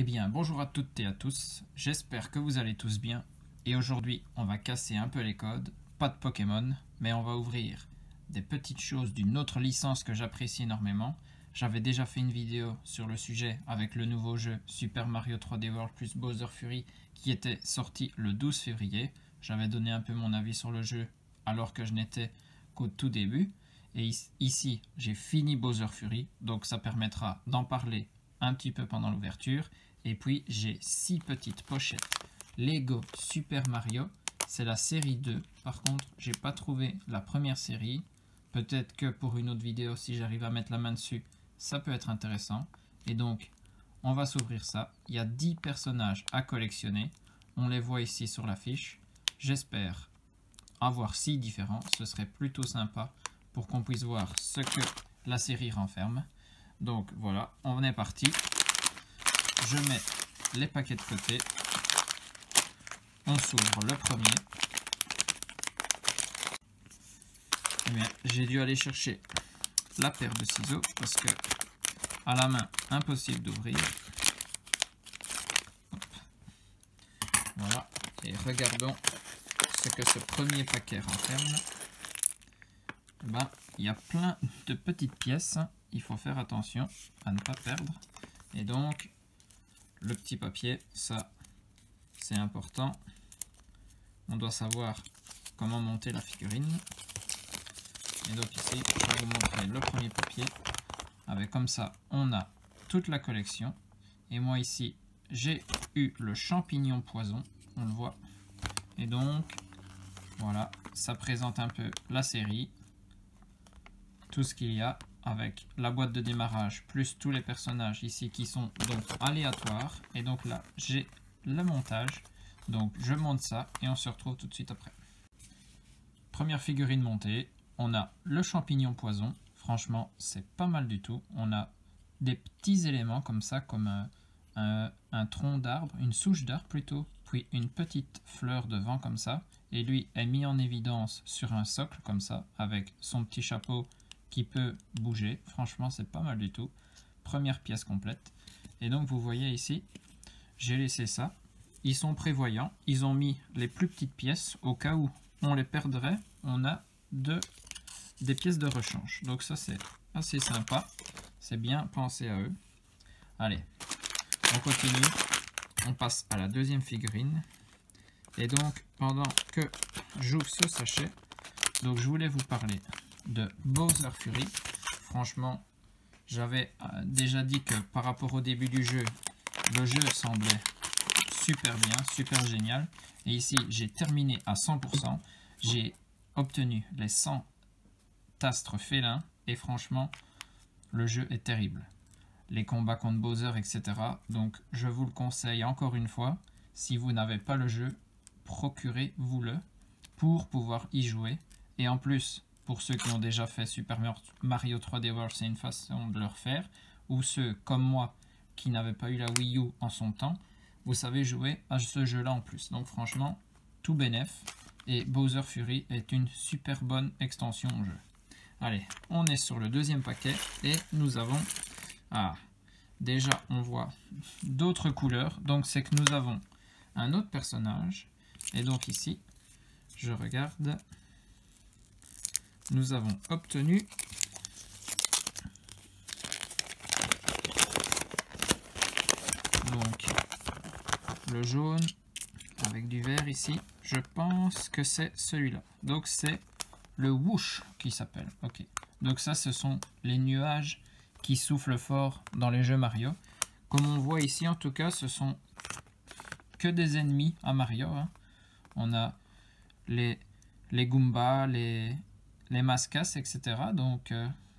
Eh bien, bonjour à toutes et à tous, j'espère que vous allez tous bien. Et aujourd'hui, on va casser un peu les codes, pas de Pokémon, mais on va ouvrir des petites choses d'une autre licence que j'apprécie énormément. J'avais déjà fait une vidéo sur le sujet avec le nouveau jeu Super Mario 3D World plus Bowser Fury qui était sorti le 12 février. J'avais donné un peu mon avis sur le jeu alors que je n'étais qu'au tout début. Et ici, j'ai fini Bowser Fury, donc ça permettra d'en parler un petit peu pendant l'ouverture. Et puis j'ai 6 petites pochettes Lego Super Mario, c'est la série 2. Par contre, j'ai pas trouvé la première série. Peut-être que pour une autre vidéo, si j'arrive à mettre la main dessus, ça peut être intéressant. Et donc, on va s'ouvrir ça. Il y a 10 personnages à collectionner. On les voit ici sur l'affiche. J'espère avoir 6 différents. Ce serait plutôt sympa pour qu'on puisse voir ce que la série renferme. Donc voilà, on est parti. Je mets les paquets de côté. On s'ouvre le premier. Eh bien, j'ai dû aller chercher la paire de ciseaux parce que à la main, impossible d'ouvrir. Voilà. Et regardons ce que ce premier paquet renferme. Eh ben, il y a plein de petites pièces. Il faut faire attention à ne pas perdre. Et donc, le petit papier, ça, c'est important. On doit savoir comment monter la figurine. Et donc ici, je vais vous montrer le premier papier. Avec comme ça, on a toute la collection. Et moi ici, j'ai eu le champignon poison. On le voit. Et donc, voilà, ça présente un peu la série. Tout ce qu'il y a avec la boîte de démarrage plus tous les personnages ici qui sont donc aléatoires. Et donc là, j'ai le montage. Donc je monte ça et on se retrouve tout de suite après. Première figurine montée, on a le champignon poison. Franchement, c'est pas mal du tout. On a des petits éléments comme ça, comme un tronc d'arbre, une souche d'arbre plutôt, puis une petite fleur de vent comme ça. Et lui est mis en évidence sur un socle comme ça, avec son petit chapeau qui peut bouger. Franchement, c'est pas mal du tout. Première pièce complète. Et donc, vous voyez ici, j'ai laissé ça. Ils sont prévoyants. Ils ont mis les plus petites pièces au cas où on les perdrait. On a des pièces de rechange. Donc ça, c'est assez sympa. C'est bien pensé à eux. Allez, on continue. On passe à la deuxième figurine. Et donc, pendant que j'ouvre ce sachet, donc je voulais vous parler de Bowser Fury. Franchement, j'avais déjà dit que par rapport au début du jeu, le jeu semblait super bien, super génial. Et ici, j'ai terminé à 100%. J'ai obtenu les 100 tastres félins. Et franchement, le jeu est terrible. Les combats contre Bowser, etc. Donc, je vous le conseille encore une fois. Si vous n'avez pas le jeu, procurez-vous-le pour pouvoir y jouer. Et en plus, pour ceux qui ont déjà fait Super Mario 3D World, c'est une façon de le refaire. Ou ceux comme moi qui n'avaient pas eu la Wii U en son temps, vous savez jouer à ce jeu-là en plus. Donc franchement, tout bénef. Et Bowser Fury est une super bonne extension au jeu. Allez, on est sur le deuxième paquet et nous avons... Ah, déjà on voit d'autres couleurs. Donc c'est que nous avons un autre personnage. Et donc ici, je regarde... Nous avons obtenu donc le jaune avec du vert ici. Je pense que c'est celui-là. Donc c'est le Whoosh qui s'appelle. Ok. Donc ça, ce sont les nuages qui soufflent fort dans les jeux Mario. Comme on voit ici, en tout cas, ce sont que des ennemis à Mario. Hein. On a les Goombas, les Mascas, etc. Donc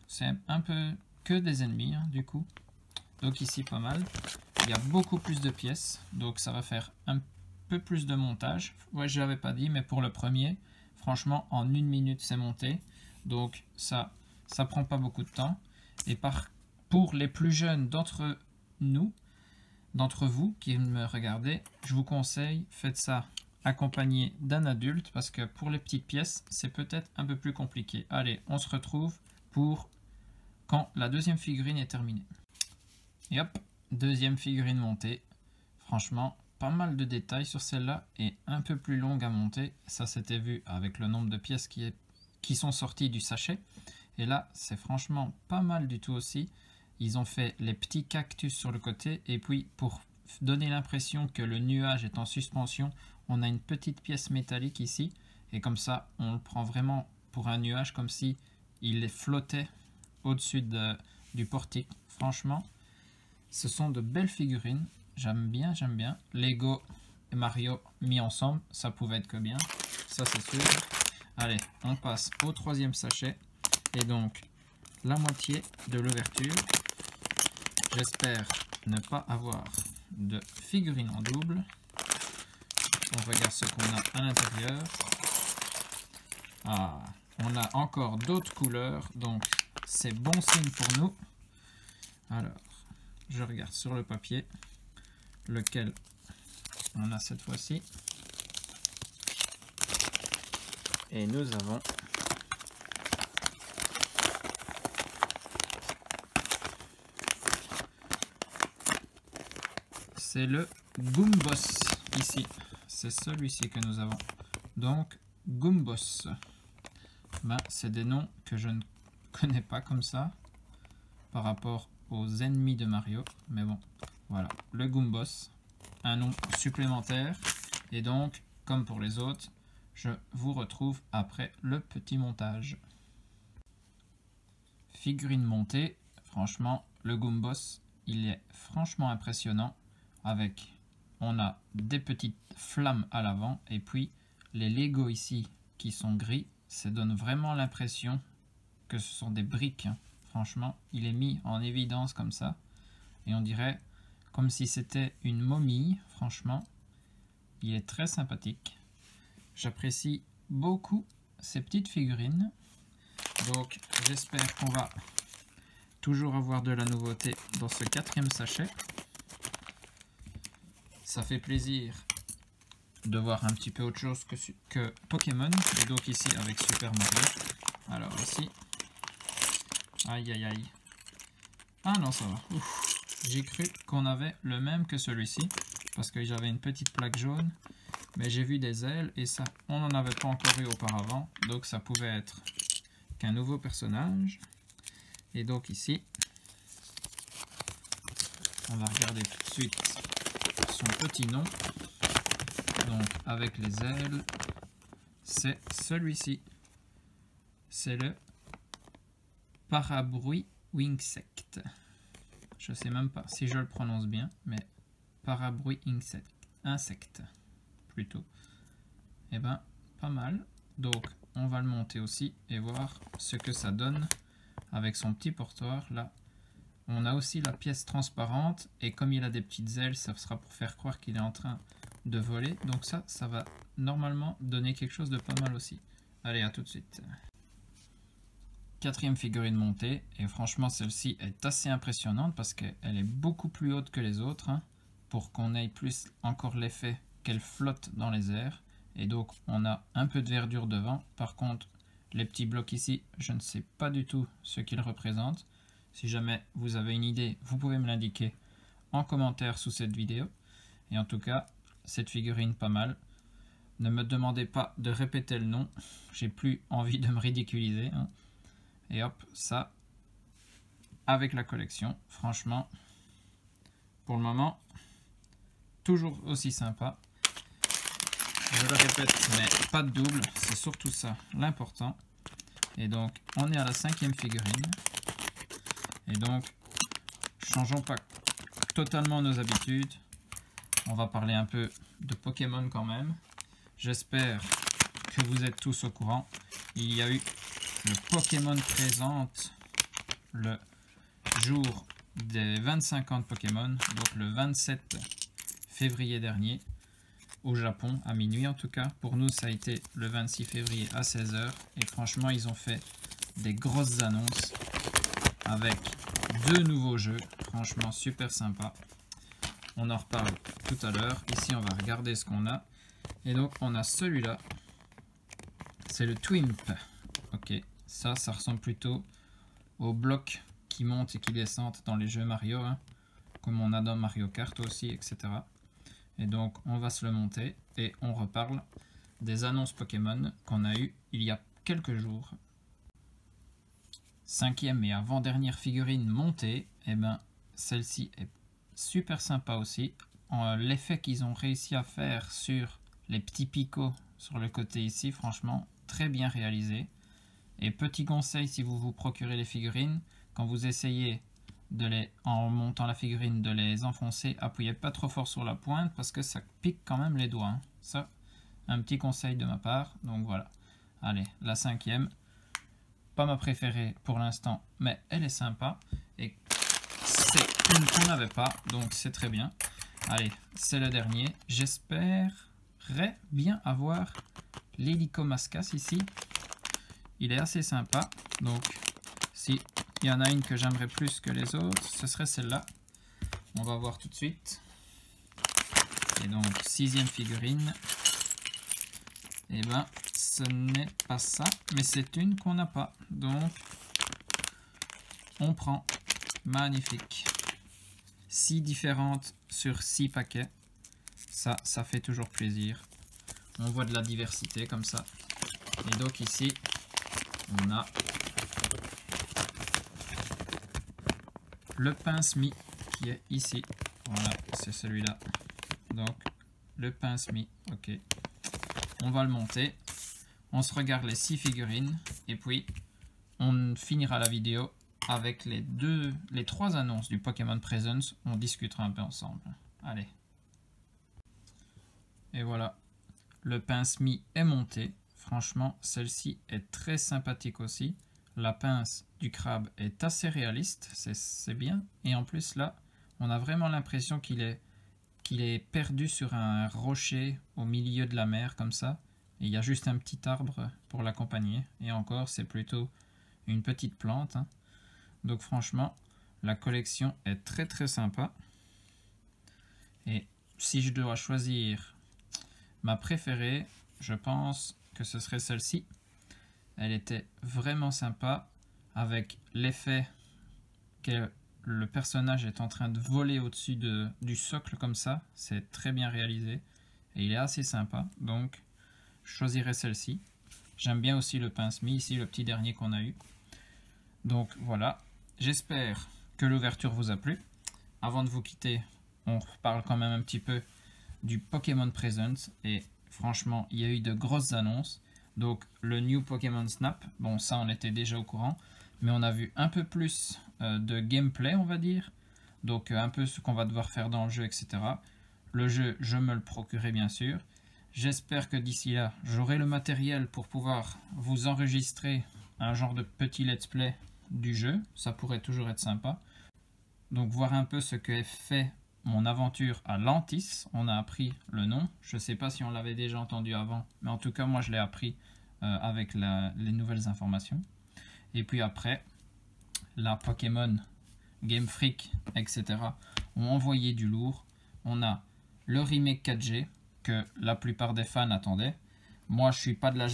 c'est un peu que des ennemis hein, du coup. Donc ici pas mal. Il y a beaucoup plus de pièces. Donc ça va faire un peu plus de montage. Ouais, je l'avais pas dit, mais pour le premier, franchement en 1 minute c'est monté. Donc ça prend pas beaucoup de temps. Et pour les plus jeunes d'entre vous qui me regardez, je vous conseille, faites ça accompagné d'un adulte parce que pour les petites pièces, c'est peut-être un peu plus compliqué. Allez, on se retrouve pour quand la deuxième figurine est terminée. Et hop, deuxième figurine montée. Franchement, pas mal de détails sur celle-là et un peu plus longue à monter. Ça s'était vu avec le nombre de pièces qui sont sorties du sachet. Et là, c'est franchement pas mal du tout aussi. Ils ont fait les petits cactus sur le côté. Et puis, pour donner l'impression que le nuage est en suspension, on a une petite pièce métallique ici. Et comme ça, on le prend vraiment pour un nuage, comme si il flottait au-dessus du portique. Franchement, ce sont de belles figurines. J'aime bien, j'aime bien. Lego et Mario mis ensemble, ça pouvait être que bien. Ça, c'est sûr. Allez, on passe au troisième sachet. Et donc, la moitié de l'ouverture. J'espère ne pas avoir de figurines en double. On regarde ce qu'on a à l'intérieur. Ah, on a encore d'autres couleurs, donc c'est bon signe pour nous. Alors, je regarde sur le papier lequel on a cette fois-ci. Et nous avons c'est le Goomboss ici. C'est celui-ci que nous avons. Donc, Goomboss. Ben, c'est des noms que je ne connais pas comme ça par rapport aux ennemis de Mario. Mais bon, voilà. Le Goomboss. Un nom supplémentaire. Et donc, comme pour les autres, je vous retrouve après le petit montage. Figurine montée. Franchement, le Goomboss, il est franchement impressionnant. Avec, on a des petites flammes à l'avant. Et puis, les Lego ici qui sont gris. Ça donne vraiment l'impression que ce sont des briques. Franchement, il est mis en évidence comme ça. Et on dirait comme si c'était une momie. Franchement, il est très sympathique. J'apprécie beaucoup ces petites figurines. Donc, j'espère qu'on va toujours avoir de la nouveauté dans ce quatrième sachet. Ça fait plaisir de voir un petit peu autre chose que Pokémon. Et donc ici avec Super Mario. Alors ici. Aïe aïe aïe. Ah non, ça va. J'ai cru qu'on avait le même que celui-ci. Parce que j'avais une petite plaque jaune. Mais j'ai vu des ailes et ça, on n'en avait pas encore eu auparavant. Donc ça pouvait être qu'un nouveau personnage. Et donc ici, on va regarder tout de suite son petit nom. Donc avec les ailes, c'est celui-ci. C'est le Parabruis Wingsect. Je sais même pas si je le prononce bien, mais Parabruis Insect plutôt. Et ben pas mal. Donc on va le monter aussi et voir ce que ça donne avec son petit portoir là. On a aussi la pièce transparente et comme il a des petites ailes, ça sera pour faire croire qu'il est en train de voler. Donc ça va normalement donner quelque chose de pas mal aussi. Allez, à tout de suite. Quatrième figurine montée. Et franchement, celle-ci est assez impressionnante parce qu'elle est beaucoup plus haute que les autres. Pour qu'on ait plus encore l'effet qu'elle flotte dans les airs. Et donc, on a un peu de verdure devant. Par contre, les petits blocs ici, je ne sais pas du tout ce qu'ils représentent. Si jamais vous avez une idée, vous pouvez me l'indiquer en commentaire sous cette vidéo. Et en tout cas, cette figurine pas mal. Ne me demandez pas de répéter le nom. J'ai plus envie de me ridiculiser. Et hop, ça, avec la collection. Franchement, pour le moment, toujours aussi sympa. Je le répète, mais pas de double. C'est surtout ça l'important. Et donc, on est à la cinquième figurine. Et donc, changeons pas totalement nos habitudes. On va parler un peu de Pokémon quand même. J'espère que vous êtes tous au courant. Il y a eu le Pokémon présente le jour des 25 ans de Pokémon, donc le 27 février dernier, au Japon, à minuit en tout cas. Pour nous, ça a été le 26 février à 16 h. Et franchement, ils ont fait des grosses annonces avec 2 nouveaux jeux. Franchement, super sympa. On en reparle tout à l'heure. Ici, on va regarder ce qu'on a. Et donc, on a celui-là. C'est le Twimp. Ok, ça ressemble plutôt aux blocs qui montent et qui descendent dans les jeux Mario. Comme on a dans Mario Kart aussi, etc. Et donc on va se le monter et on reparle des annonces Pokémon qu'on a eues il y a quelques jours. Cinquième et avant-dernière figurine montée, et ben celle-ci est super sympa aussi. L'effet qu'ils ont réussi à faire sur les petits picots sur le côté ici, franchement, très bien réalisé. Et petit conseil, si vous vous procurez les figurines, quand vous essayez en montant la figurine de les enfoncer, appuyez pas trop fort sur la pointe parce que ça pique quand même les doigts. Hein. Ça, un petit conseil de ma part. Donc voilà. Allez, la cinquième. Pas ma préférée pour l'instant, mais elle est sympa. Et c'est une qu'on n'avait pas, donc c'est très bien. Allez, c'est le dernier. J'espérerais bien avoir l'Hélicomascas ici. Il est assez sympa. Donc, si il y en a une que j'aimerais plus que les autres, ce serait celle-là. On va voir tout de suite. Et donc, sixième figurine. Et ben, ce n'est pas ça, mais c'est une qu'on n'a pas. Donc, on prend. Magnifique. 6 différentes sur 6 paquets. Ça fait toujours plaisir. On voit de la diversité comme ça. Et donc ici, on a le pince-mie qui est ici. Voilà, c'est celui-là. Donc, le pince-mie, ok. On va le monter. On se regarde les 6 figurines. Et puis, on finira la vidéo avec les 3 annonces du Pokémon Presents. On discutera un peu ensemble. Allez. Et voilà. Le pince-mie est monté. Franchement, celle-ci est très sympathique aussi. La pince du crabe est assez réaliste, c'est bien. Et en plus là, on a vraiment l'impression qu'il est perdu sur un rocher au milieu de la mer comme ça. Et il y a juste un petit arbre pour l'accompagner. Et encore, c'est plutôt une petite plante. Hein. Donc franchement, la collection est très très sympa. Et si je dois choisir ma préférée, je pense que ce serait celle-ci. Elle était vraiment sympa avec l'effet que le personnage est en train de voler au-dessus du socle comme ça. C'est très bien réalisé et il est assez sympa. Donc, je choisirais celle-ci. J'aime bien aussi le pince-mie, ici le petit dernier qu'on a eu. Donc voilà, j'espère que l'ouverture vous a plu. Avant de vous quitter, on parle quand même un petit peu du Pokémon Presents et franchement, il y a eu de grosses annonces. Donc le New Pokémon Snap, bon ça on était déjà au courant, mais on a vu un peu plus de gameplay on va dire, donc un peu ce qu'on va devoir faire dans le jeu, etc. Le jeu, je me le procurerai bien sûr. J'espère que d'ici là, j'aurai le matériel pour pouvoir vous enregistrer un genre de petit let's play du jeu, ça pourrait toujours être sympa. Donc voir un peu ce que fait mon aventure à Lantis, on a appris le nom, je ne sais pas si on l'avait déjà entendu avant, mais en tout cas moi je l'ai appris avec les nouvelles informations. Et puis après, la Pokémon, Game Freak, etc. ont envoyé du lourd. On a le remake 4G que la plupart des fans attendaient. Moi je suis pas de la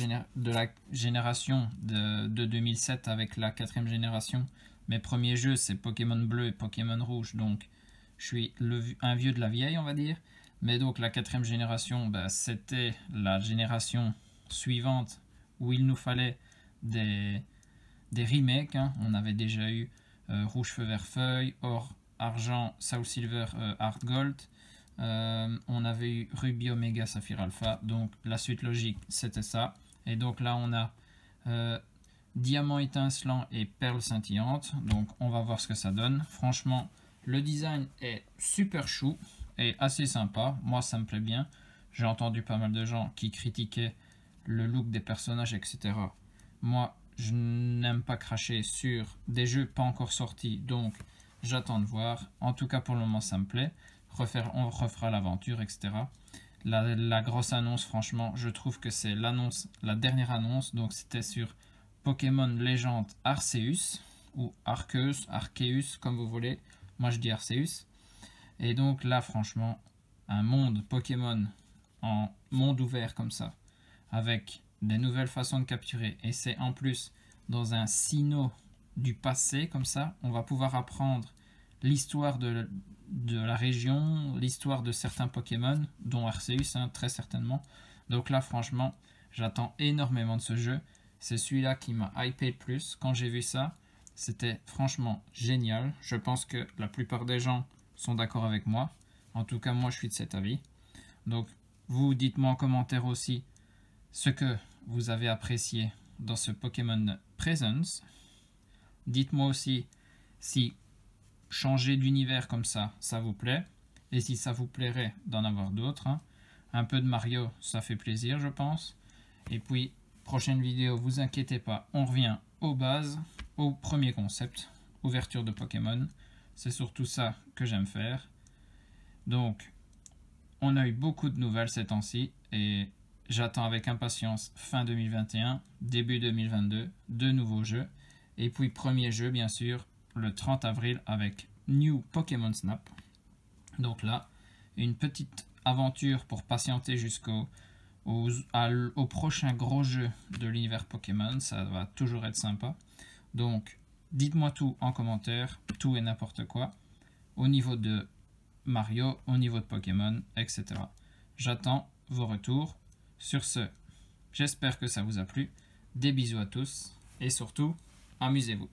génération de 2007 avec la 4e génération. Mes premiers jeux c'est Pokémon Bleu et Pokémon Rouge, donc je suis un vieux de la vieille on va dire. Mais donc la 4e génération, bah, c'était la génération suivante où il nous fallait des remakes. Hein. On avait déjà eu Rouge Feu Vert Feuille, Or Argent, Soul Silver, Heart Gold. On avait eu Ruby Omega Saphir Alpha, donc la suite logique c'était ça. Et donc là on a Diamant étincelant et Perle scintillante, donc on va voir ce que ça donne. Franchement le design est super chou et assez sympa, moi ça me plaît bien. J'ai entendu pas mal de gens qui critiquaient le look des personnages, etc. Moi je n'aime pas cracher sur des jeux pas encore sortis, donc j'attends de voir. En tout cas pour le moment ça me plaît. On refera l'aventure, etc. La grosse annonce, franchement, je trouve que c'est la dernière annonce. Donc c'était sur Pokémon Légende Arceus ou Arceus, comme vous voulez. Moi je dis Arceus. Et donc là, franchement, un monde Pokémon en monde ouvert comme ça, avec des nouvelles façons de capturer. Et c'est en plus dans un Sinnoh du passé comme ça, on va pouvoir apprendre l'histoire de la région, l'histoire de certains Pokémon, dont Arceus, hein, très certainement. Donc là, franchement, j'attends énormément de ce jeu. C'est celui-là qui m'a hypé le plus. Quand j'ai vu ça, c'était franchement génial. Je pense que la plupart des gens sont d'accord avec moi. En tout cas, moi, je suis de cet avis. Donc, vous dites-moi en commentaire aussi ce que vous avez apprécié dans ce Pokémon Presence. Dites-moi aussi si changer d'univers comme ça vous plaît. Et si ça vous plairait d'en avoir d'autres. Hein. Un peu de Mario, ça fait plaisir, je pense. Et puis, prochaine vidéo, vous inquiétez pas, on revient aux bases, au premier concept, ouverture de Pokémon. C'est surtout ça que j'aime faire. Donc, on a eu beaucoup de nouvelles ces temps-ci et j'attends avec impatience fin 2021, début 2022, de nouveaux jeux. Et puis, premier jeu, bien sûr, le 30 avril avec New Pokémon Snap. Donc là, une petite aventure pour patienter jusqu'au prochain gros jeu de l'univers Pokémon. Ça va toujours être sympa. Donc, dites-moi tout en commentaire, tout et n'importe quoi, au niveau de Mario, au niveau de Pokémon, etc. J'attends vos retours. Sur ce, j'espère que ça vous a plu. Des bisous à tous et surtout, amusez-vous.